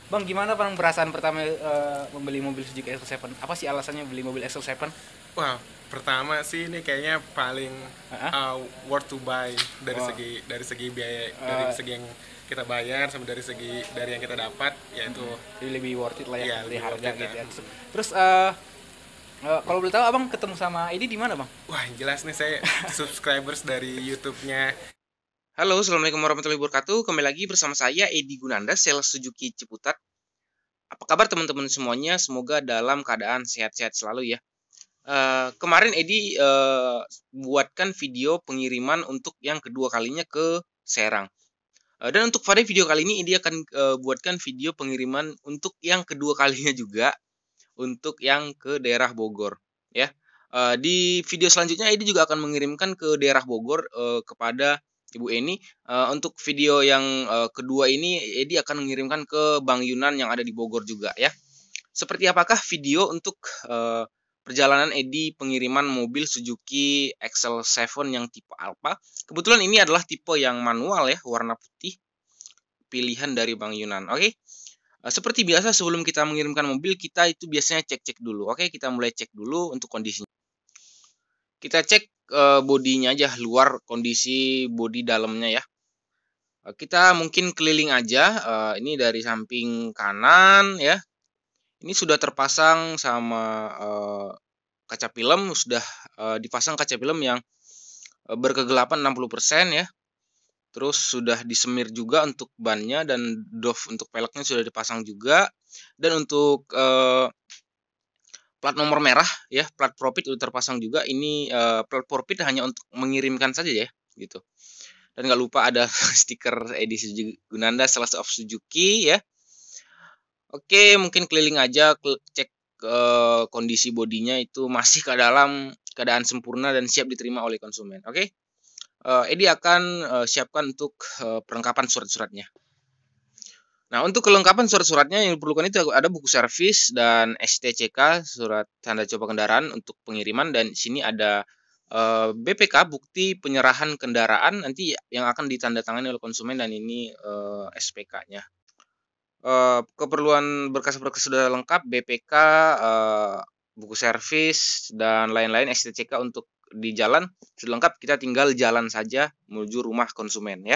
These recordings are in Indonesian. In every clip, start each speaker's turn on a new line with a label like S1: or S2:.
S1: Bang, gimana bang perasaan pertama membeli mobil Suzuki X7? Apa sih alasannya beli mobil X7?
S2: Wah, pertama sih ini kayaknya paling
S1: Heeh.
S2: uh, worth to buy dari
S1: Wah,
S2: segi biaya, dari
S1: eh,
S2: segi yang kita bayar sama dari yang kita dapat, yaitu
S1: jadi lebih worth it lah ya
S2: ya
S1: dari
S2: lebih worth
S1: harga
S2: it
S1: gitu
S2: lah.
S1: ya. Terus kalau boleh tahu abang ketemu sama ini di mana bang?
S2: Wah, yang jelas nih saya subscribers dari YouTube-nya.
S3: Halo, Assalamualaikum warahmatullahi wabarakatuh. Kembali lagi bersama saya, Edi Gunanda, sales Suzuki Ciputat. Apa kabar teman-teman semuanya? Semoga dalam keadaan sehat-sehat selalu ya. Kemarin Edi buatkan video pengiriman untuk yang kedua kalinya ke Serang. Dan untuk pada video kali ini, Edi akan buatkan video pengiriman untuk yang kedua kalinya juga, untuk yang ke daerah Bogor. Ya, di video selanjutnya Edi juga akan mengirimkan ke daerah Bogor kepada Ibu Eni. Untuk video yang kedua ini Edi akan mengirimkan ke Bang Yunan yang ada di Bogor juga ya. Seperti apakah video untuk perjalanan Edi pengiriman mobil Suzuki XL7 yang tipe Alpha? Kebetulan ini adalah tipe yang manual ya, warna putih, pilihan dari Bang Yunan. Oke. Seperti biasa sebelum kita mengirimkan mobil, kita itu biasanya cek-cek dulu. Oke, kita mulai cek dulu untuk kondisinya. Kita cek bodinya aja, luar kondisi bodi dalamnya ya. Kita mungkin keliling aja, ini dari samping kanan ya. Ini sudah terpasang sama kaca film, sudah dipasang kaca film yang berkegelapan 60% ya. Terus sudah disemir juga untuk bannya dan doff untuk peleknya sudah dipasang juga. Dan untuk plat nomor merah ya, plat profit udah terpasang juga. Ini plat profit hanya untuk mengirimkan saja ya, gitu. Dan nggak lupa ada stiker edisi Gunanda Sales of Suzuki ya. Oke, mungkin keliling aja cek kondisi bodinya itu masih ke dalam keadaan sempurna dan siap diterima oleh konsumen. Oke. Edi akan siapkan untuk perlengkapan surat-suratnya. Nah, untuk kelengkapan surat-suratnya yang diperlukan itu ada buku servis dan STCK, surat tanda coba kendaraan untuk pengiriman, dan sini ada BPK, bukti penyerahan kendaraan nanti yang akan ditandatangani oleh konsumen, dan ini SPK-nya. Keperluan berkas-berkas sudah lengkap, BPK, buku servis dan lain-lain, STCK untuk di jalan sudah lengkap, kita tinggal jalan saja menuju rumah konsumen ya.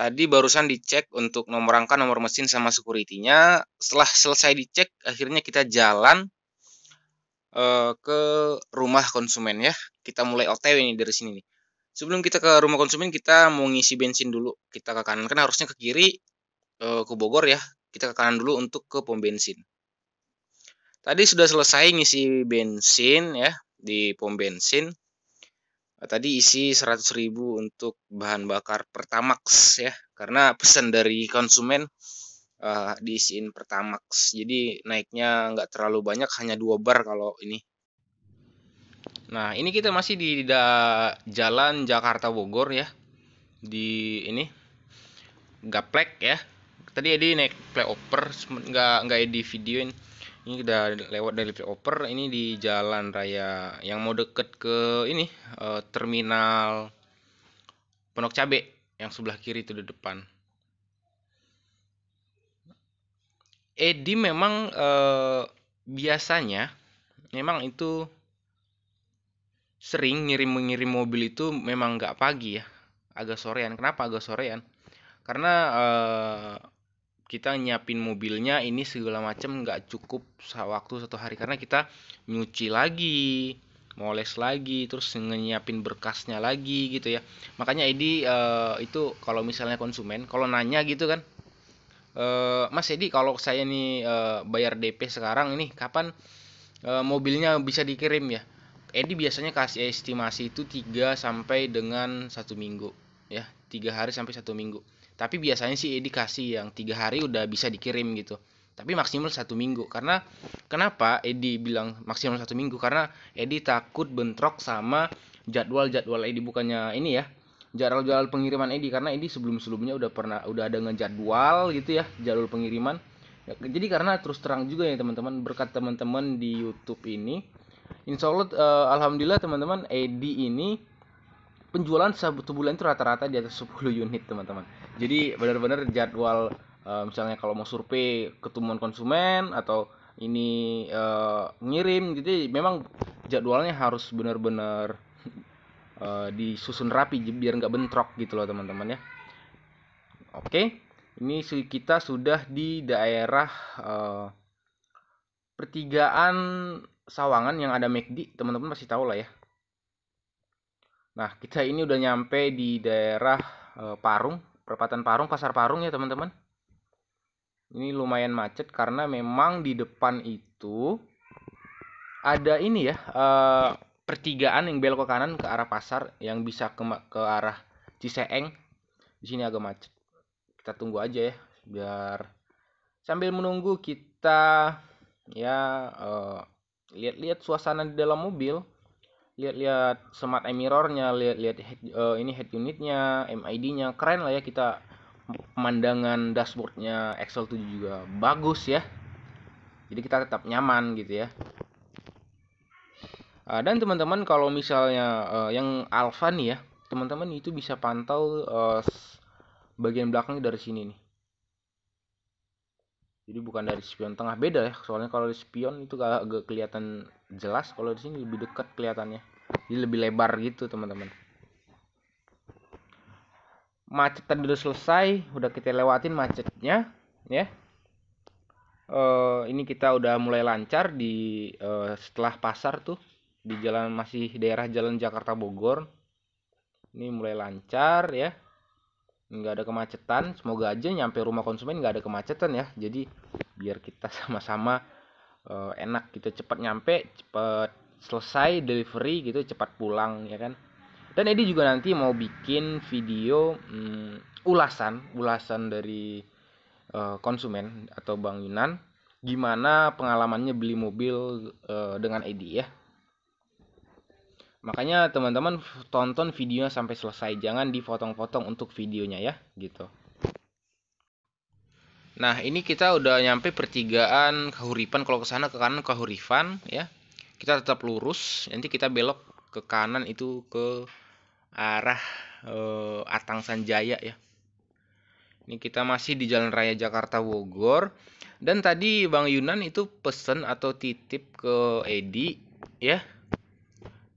S3: Tadi barusan dicek untuk nomor rangka, nomor mesin, sama security-nya. Setelah selesai dicek, akhirnya kita jalan ke rumah konsumen ya. Kita mulai OTW nih dari sini nih. Sebelum kita ke rumah konsumen, kita mau ngisi bensin dulu. Kita ke kanan, kan harusnya ke kiri ke Bogor ya. Kita ke kanan dulu untuk ke pom bensin. Tadi sudah selesai ngisi bensin ya di pom bensin. Tadi isi 100.000 untuk bahan bakar Pertamax ya, karena pesan dari konsumen diisiin Pertamax, jadi naiknya nggak terlalu banyak, hanya 2 bar kalau ini. Nah, ini kita masih di jalan Jakarta Bogor ya, di ini Gaplek ya. Tadi Edi naik flyover, nggak Edi videoin. Ini udah lewat dari flyover, ini di jalan raya yang mau deket ke ini terminal Pondok Cabe yang sebelah kiri itu di depan. Edi memang biasanya memang itu sering ngirim mobil itu memang nggak pagi ya, agak sorean. Kenapa agak sorean? Karena kita nyiapin mobilnya ini segala macam nggak cukup waktu 1 hari, karena kita nyuci lagi, moles lagi, terus nyiapin berkasnya lagi gitu ya. Makanya Edi itu kalau misalnya konsumen kalau nanya gitu kan, Mas Edi, kalau saya nih bayar DP sekarang ini kapan mobilnya bisa dikirim ya? Edi biasanya kasih estimasi itu 3 sampai dengan 1 minggu ya, 3 hari sampai 1 minggu. Tapi biasanya sih Edi kasih yang 3 hari udah bisa dikirim gitu. tapi maksimal 1 minggu. Karena kenapa Edi bilang maksimal 1 minggu? Karena Edi takut bentrok sama jadwal Edi, bukannya ini ya, jadwal pengiriman Edi, karena Edi sebelumnya udah ada ngejadwal gitu ya, jadwal pengiriman. Ya, jadi karena terus terang juga ya teman-teman, berkat teman-teman di YouTube ini, insya Allah alhamdulillah teman-teman, Edi ini penjualan satu bulan itu rata-rata di atas 10 unit teman-teman. Jadi benar-benar jadwal, misalnya kalau mau survei ketemuan konsumen atau ini ngirim gitu, memang jadwalnya harus benar-benar disusun rapi biar nggak bentrok gitu loh teman-teman ya. Oke, ini kita sudah di daerah pertigaan Sawangan yang ada McD, teman-teman pasti tahu lah ya. Nah, kita ini udah nyampe di daerah Parung, perempatan Parung, Pasar Parung ya teman-teman. Ini lumayan macet karena memang di depan itu ada ini ya, pertigaan yang belok ke kanan ke arah pasar yang bisa ke arah Ciseeng. Di sini agak macet. Kita tunggu aja ya, biar sambil menunggu kita ya lihat-lihat suasana di dalam mobil, lihat-lihat smart mirror-nya, lihat-lihat ini head unitnya, MID-nya, keren lah ya. Kita pemandangan dashboard-nya Excel 7 juga bagus ya, jadi kita tetap nyaman gitu ya. Dan teman-teman kalau misalnya yang Alfa nih ya teman-teman, itu bisa pantau bagian belakangnya dari sini nih. Jadi bukan dari spion tengah, beda ya. Soalnya kalau di spion itu agak kelihatan jelas, kalau di sini lebih dekat kelihatannya. Jadi lebih lebar gitu, teman-teman. Macet tadi udah selesai, udah kita lewatin macetnya, ya. Ini kita udah mulai lancar di setelah pasar tuh, di jalan masih daerah Jalan Jakarta Bogor. Ini mulai lancar ya. Nggak ada kemacetan, semoga aja nyampe rumah konsumen nggak ada kemacetan ya. Jadi biar kita sama-sama enak, kita cepat nyampe, cepat selesai delivery gitu, cepat pulang ya kan. Dan Edi juga nanti mau bikin video ulasan dari konsumen atau Bang Yunan, gimana pengalamannya beli mobil dengan Edi ya. Makanya teman-teman tonton videonya sampai selesai, jangan dipotong-potong untuk videonya ya, gitu. Nah, ini kita udah nyampe pertigaan Kahuripan. Kalau ke sana ke kanan Kahuripan ya. Kita tetap lurus, nanti kita belok ke kanan itu ke arah Atang Sanjaya ya. Ini kita masih di Jalan Raya Jakarta Bogor. Dan tadi Bang Yunan itu pesen atau titip ke Edi ya.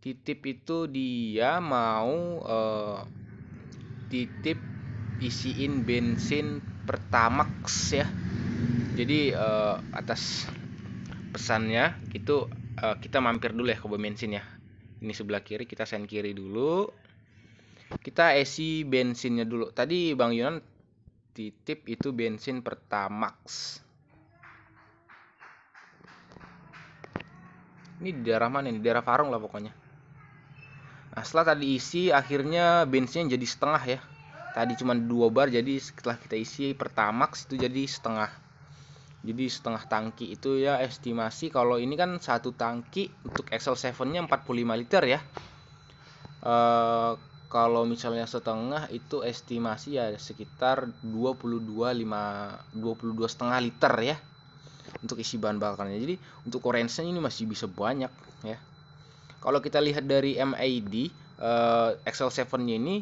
S3: Titip itu dia mau titip isiin bensin Pertamax ya. Jadi atas pesannya itu kita mampir dulu ya ke bensin ya. Ini sebelah kiri, kita sen kiri dulu. Kita isi bensinnya dulu. Tadi Bang Yunan titip itu bensin Pertamax. Ini di daerah mana nih? Daerah Parung lah pokoknya. Nah, setelah tadi isi, akhirnya bensinnya jadi setengah ya. Tadi cuma 2 bar, jadi setelah kita isi Pertamax itu jadi setengah. Jadi setengah tangki itu ya, estimasi kalau ini kan satu tangki untuk Excel 7-nya 45 liter ya. Kalau misalnya setengah itu estimasi ya sekitar 22,5 liter ya untuk isi bahan bakarnya. Jadi untuk range-nya ini masih bisa banyak ya. Kalau kita lihat dari MID Excel 7-nya ini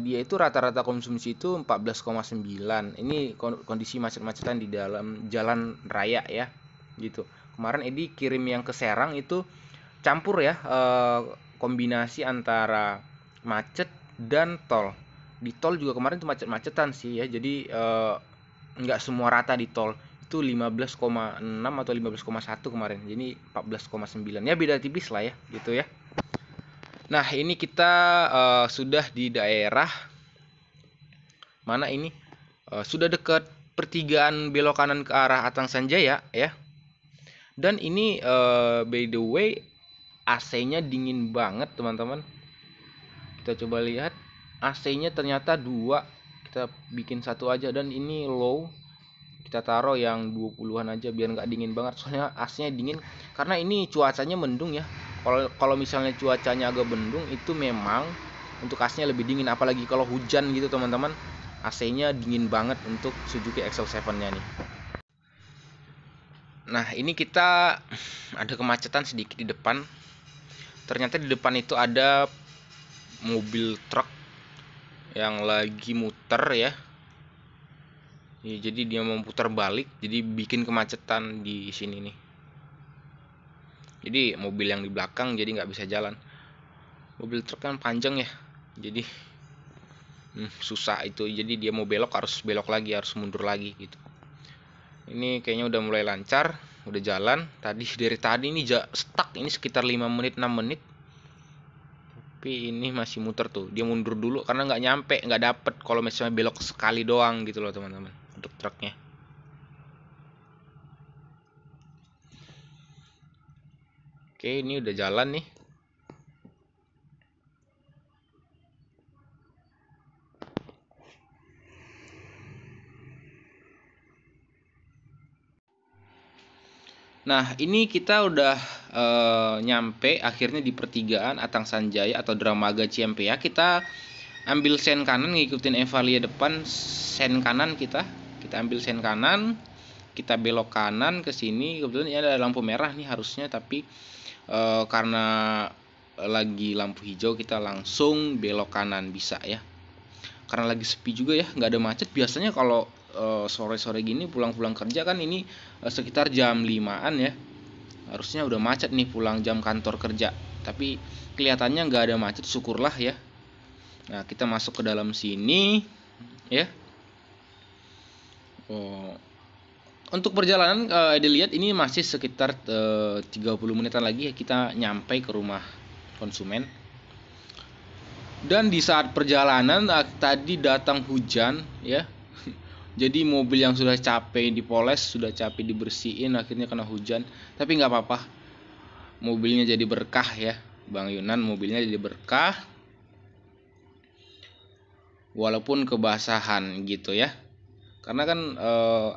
S3: dia itu rata-rata konsumsi itu 14,9. Ini kondisi macet-macetan di dalam jalan raya ya gitu. Kemarin Edi kirim yang ke Serang itu campur ya, kombinasi antara macet dan tol. Di tol juga kemarin itu macet-macetan sih ya. Jadi nggak semua rata di tol. Itu 15,6 atau 15,1 kemarin. Jadi 14,9. Ya beda tipis lah ya gitu ya. Nah, ini kita sudah di daerah mana ini? Sudah dekat pertigaan belok kanan ke arah Atang Sanjaya ya. Dan ini by the way AC-nya dingin banget, teman-teman. Kita coba lihat. AC-nya ternyata 2. Kita bikin 1 aja dan ini low. Kita kita taruh yang 20-an aja biar nggak dingin banget, soalnya AC-nya dingin karena ini cuacanya mendung ya. Kalau misalnya cuacanya agak mendung itu memang untuk AC-nya lebih dingin, apalagi kalau hujan gitu teman-teman, AC-nya dingin banget untuk Suzuki XL7-nya nih. Nah, ini kita ada kemacetan sedikit di depan. Ternyata di depan itu ada mobil truk yang lagi muter ya. Jadi dia mau putar balik, jadi bikin kemacetan di sini nih. Jadi mobil yang di belakang jadi nggak bisa jalan. Mobil truk kan panjang ya, jadi susah itu. Jadi dia mau belok harus belok lagi, harus mundur lagi gitu. Ini kayaknya udah mulai lancar, udah jalan. Dari tadi ini stuck, ini sekitar 5 menit 6 menit. Tapi ini masih muter tuh. Dia mundur dulu karena nggak nyampe, nggak dapet kalau misalnya belok sekali doang gitu loh teman-teman untuk truknya. Oke, ini udah jalan nih. Nah, ini kita udah nyampe akhirnya di pertigaan Atang Sanjaya atau Dramaga Ciampea. Kita ambil sen kanan, ngikutin Evalia depan, sen kanan kita ambil sen kanan, kita belok kanan ke sini. Kebetulan ini ada lampu merah nih harusnya, tapi karena lagi lampu hijau kita langsung belok kanan bisa ya. Karena lagi sepi juga ya, nggak ada macet. Biasanya kalau sore-sore gini pulang-pulang kerja kan ini sekitar jam 5-an ya, harusnya udah macet nih pulang jam kantor kerja, tapi kelihatannya nggak ada macet, syukurlah ya. Nah, kita masuk ke dalam sini ya. Untuk perjalanan dilihat ini masih sekitar 30 menitan lagi ya kita nyampe ke rumah konsumen. Dan di saat perjalanan tadi datang hujan ya. Jadi mobil yang sudah capek dipoles, sudah capek dibersihin, akhirnya kena hujan. Tapi nggak apa-apa, mobilnya jadi berkah ya, Bang Yunan, mobilnya jadi berkah. Walaupun kebasahan gitu ya. Karena kan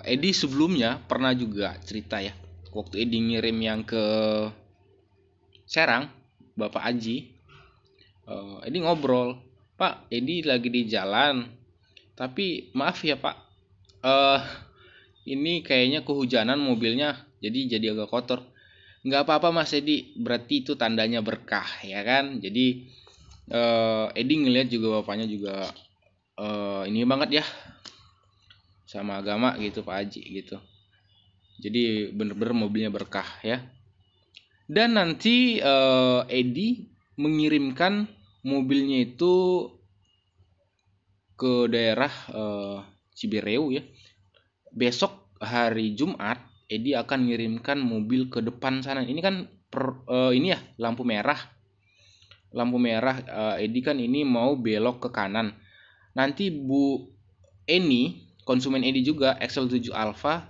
S3: Edi sebelumnya pernah juga cerita ya, waktu Edi ngirim yang ke Serang, Bapak Aji, Edi ngobrol, Pak, Edi lagi di jalan, tapi maaf ya Pak, ini kayaknya kehujanan mobilnya, jadi agak kotor. Nggak apa-apa Mas Edi, berarti itu tandanya berkah ya kan. Jadi Edi ngeliat juga bapaknya juga ini banget ya sama agama gitu, Pak Haji gitu. Jadi bener-bener mobilnya berkah ya. Dan nanti Edi mengirimkan mobilnya itu ke daerah Cibereu ya. Besok hari Jumat Edi akan ngirimkan mobil ke depan sana. Ini kan ini ya lampu merah. Lampu merah Edi kan ini mau belok ke kanan. Nanti Bu Eni, konsumen Edi juga XL7 Alpha,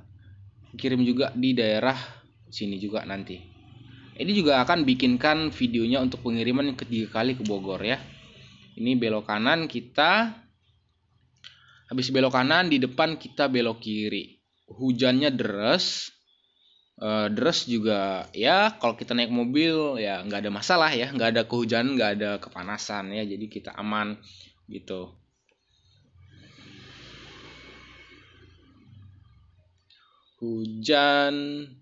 S3: kirim juga di daerah sini juga nanti. Edi juga akan bikinkan videonya untuk pengiriman ketiga kali ke Bogor ya. Ini belok kanan kita. Habis belok kanan, di depan kita belok kiri. Hujannya deras. Deras juga ya, kalau kita naik mobil ya nggak ada masalah ya, nggak ada kehujanan, nggak ada kepanasan ya, jadi kita aman gitu. Hujan.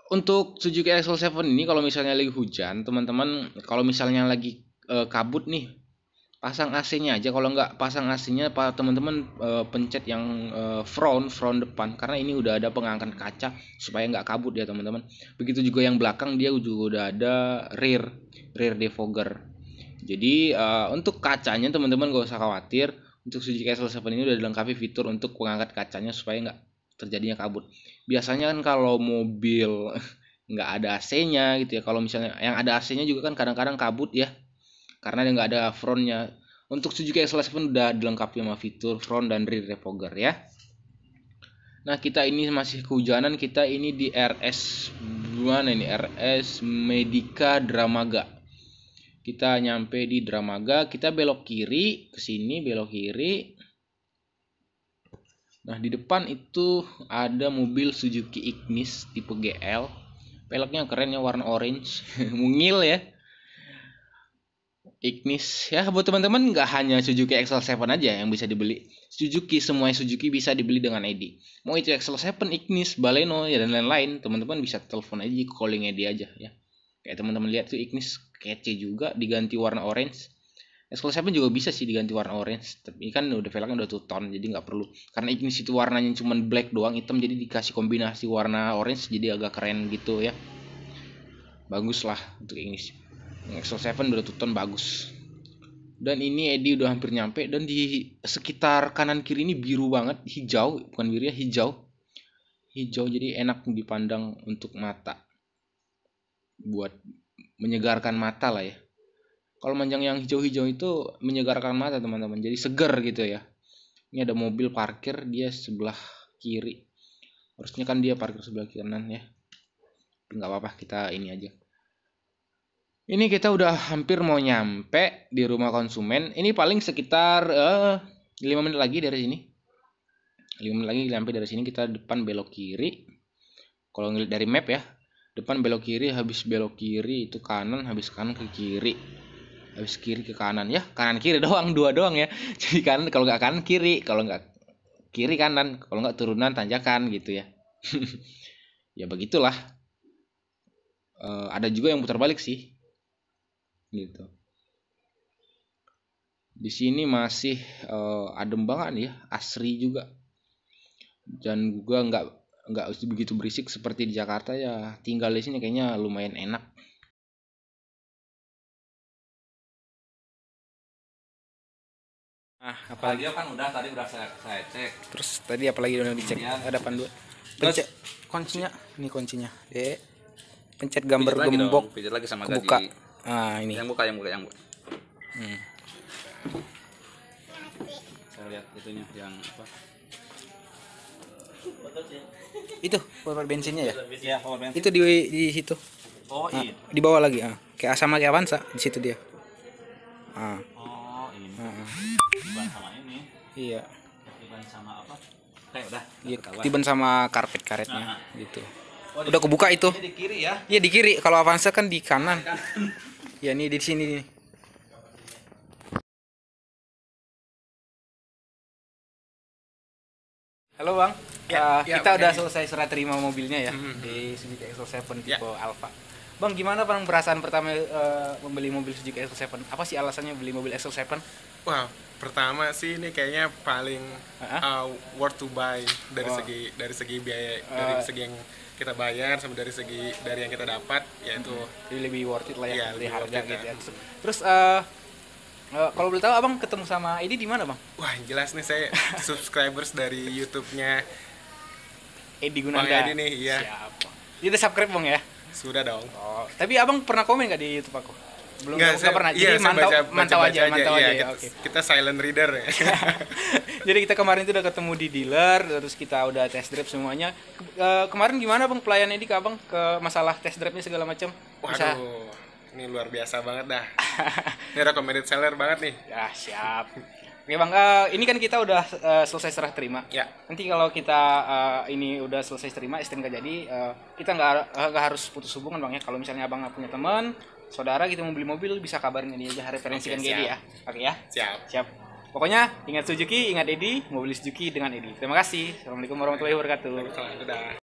S3: Untuk Suzuki XL7 ini kalau misalnya lagi hujan, teman-teman, kalau misalnya lagi kabut nih, pasang AC-nya aja. Kalau nggak pasang AC-nya, teman-teman pencet yang front depan, karena ini udah ada pengangkat kaca supaya nggak kabut ya teman-teman. Begitu juga yang belakang, dia juga udah ada rear defogger. Jadi untuk kacanya teman-teman gak usah khawatir. Untuk Suzuki XL7 ini udah dilengkapi fitur untuk pengangkat kacanya supaya nggak terjadinya kabut. Biasanya kan kalau mobil nggak ada AC-nya gitu ya, kalau misalnya yang ada AC-nya juga kan kadang-kadang kabut ya, karena nggak ada frontnya. Untuk Suzuki XL7 udah dilengkapi sama fitur front dan rear defogger ya. Nah, kita ini masih kehujanan, kita ini di RS mana ini, RS Medica Dramaga. Kita nyampe di Dramaga, kita belok kiri ke sini, belok kiri. Nah, di depan itu ada mobil Suzuki Ignis tipe GL. Peleknya keren ya, warna orange. Mungil ya. Ignis ya, buat teman-teman nggak hanya Suzuki XL7 aja yang bisa dibeli. Semua Suzuki bisa dibeli dengan Edi. Mau itu XL7, Ignis, Baleno ya dan lain-lain, teman-teman bisa telepon aja, calling Edi aja ya. Kayak teman-teman lihat tuh Ignis kece juga, diganti warna orange. XL7 juga bisa sih diganti warna orange, tapi kan udah velgnya udah two tone, jadi nggak perlu. Karena Ignis itu warnanya cuma black doang, hitam, jadi dikasih kombinasi warna orange, jadi agak keren gitu ya. Bagus lah untuk Ignis. XL7 udah two tone bagus. Dan ini Edi udah hampir nyampe, dan di sekitar kanan kiri ini biru banget, hijau, bukan biru ya, hijau. Hijau, jadi enak dipandang untuk mata. Buat menyegarkan mata lah ya. Kalau manjang yang hijau-hijau itu menyegarkan mata teman-teman, jadi seger gitu ya. Ini ada mobil parkir, dia sebelah kiri. Harusnya kan dia parkir sebelah kanan ya. Nggak apa-apa, kita ini aja. Ini kita udah hampir mau nyampe di rumah konsumen. Ini paling sekitar 5 menit lagi dari sini. 5 menit lagi sampai dari sini. Kita depan belok kiri. Kalau ngeliat dari map ya, depan belok kiri, habis belok kiri itu kanan, habis kanan ke kiri, habis kiri ke kanan ya, kanan kiri doang, dua doang ya. Jadi kanan, kalau nggak kanan kiri, kalau nggak kiri kanan, kalau nggak turunan tanjakan gitu ya. Ya begitulah. Ada juga yang putar balik sih gitu. Di sini masih adem banget ya, asri juga, dan juga nggak begitu berisik seperti di Jakarta ya. Tinggal di sini kayaknya lumayan enak.
S1: Apalagi
S4: kan tadi udah saya cek.
S1: terus tadi apalagi udah dicek,
S4: Kemudian-
S1: ada panduan. Pencet kuncinya, ini kuncinya. Pencet
S4: Pijat
S1: gambar
S4: lagi
S1: gembok
S4: dong, pijat lagi sama
S1: kebuka.
S4: gaji.
S1: Ini.
S4: Yang buka.
S1: Hmm.
S4: Saya lihat itunya yang apa?
S1: Itu power bensinnya ya?
S4: Iya, power bank.
S1: Itu di situ.
S4: Oh,
S1: Nah,
S4: ini.
S1: di bawah lagi, kayak sama kayak Avanza, di situ dia.
S4: Oh, ini.
S1: Heeh.
S4: Diban sama ini.
S1: Iya.
S4: Diban sama apa? Kayak udah.
S1: Iya,
S4: ketahuan.
S1: ketiban sama karpet-karetnya gitu.
S4: Oh,
S1: Udah kebuka itu.
S4: Ini di kiri ya.
S1: Iya, di kiri. Kalau Avanza kan di kanan. Ya, ini di sini nih. Halo Bang, kita udah selesai serah terima mobilnya ya di Suzuki XL7 tipe Alfa. Bang, gimana Bang perasaan pertama membeli mobil Suzuki XL7? Apa sih alasannya beli mobil XL7?
S2: Wah, pertama sih ini kayaknya paling worth to buy dari segi biaya, dari segi yang kita bayar sama dari yang kita dapat, yaitu
S1: Jadi lebih worth it lah ya,
S2: Iya,
S1: dari
S2: lebih
S1: harga
S2: worth it,
S1: gitu ya.
S2: kan.
S1: Terus kalau boleh tahu Abang ketemu sama Edi di mana Bang?
S2: wah jelas nih saya subscribers dari YouTube-nya
S1: Edi
S2: Bang
S1: Gunanda.
S2: Edi nih, iya.
S1: Siapa? Dia udah subscribe Bang ya?
S2: Sudah dong.
S1: Oh, tapi Abang pernah komen nggak di YouTube aku? Belum, nggak
S2: saya-
S1: pernah.
S2: iya,
S1: Jadi
S2: saya
S1: mantau
S2: baca
S1: aja.
S2: iya,
S1: Oke.
S2: kita silent reader ya.
S1: Jadi kita kemarin itu udah ketemu di dealer, terus kita udah test drive semuanya. Kemarin gimana Bang pelayan Edi ke Abang ke masalah test drive-nya segala macam? Bisa?
S2: Waduh, ini luar biasa banget dah. Ini recommended seller banget nih.
S1: Ya, siap. Oke Bang, ini kan kita udah selesai serah terima.
S2: Ya.
S1: Nanti kalau kita ini udah selesai terima, istri nggak jadi, kita nggak harus putus hubungan Bang ya. Kalau misalnya Abang nggak punya teman, saudara gitu mau beli mobil, bisa kabarin dia aja, referensikan
S2: Oke,
S1: ke Edi
S2: siap.
S1: ya. Oke ya.
S2: Siap.
S1: Siap. Pokoknya ingat Suzuki, ingat Edi, mobil Suzuki dengan Edi. Terima kasih. Assalamualaikum warahmatullahi wabarakatuh.
S2: Udah.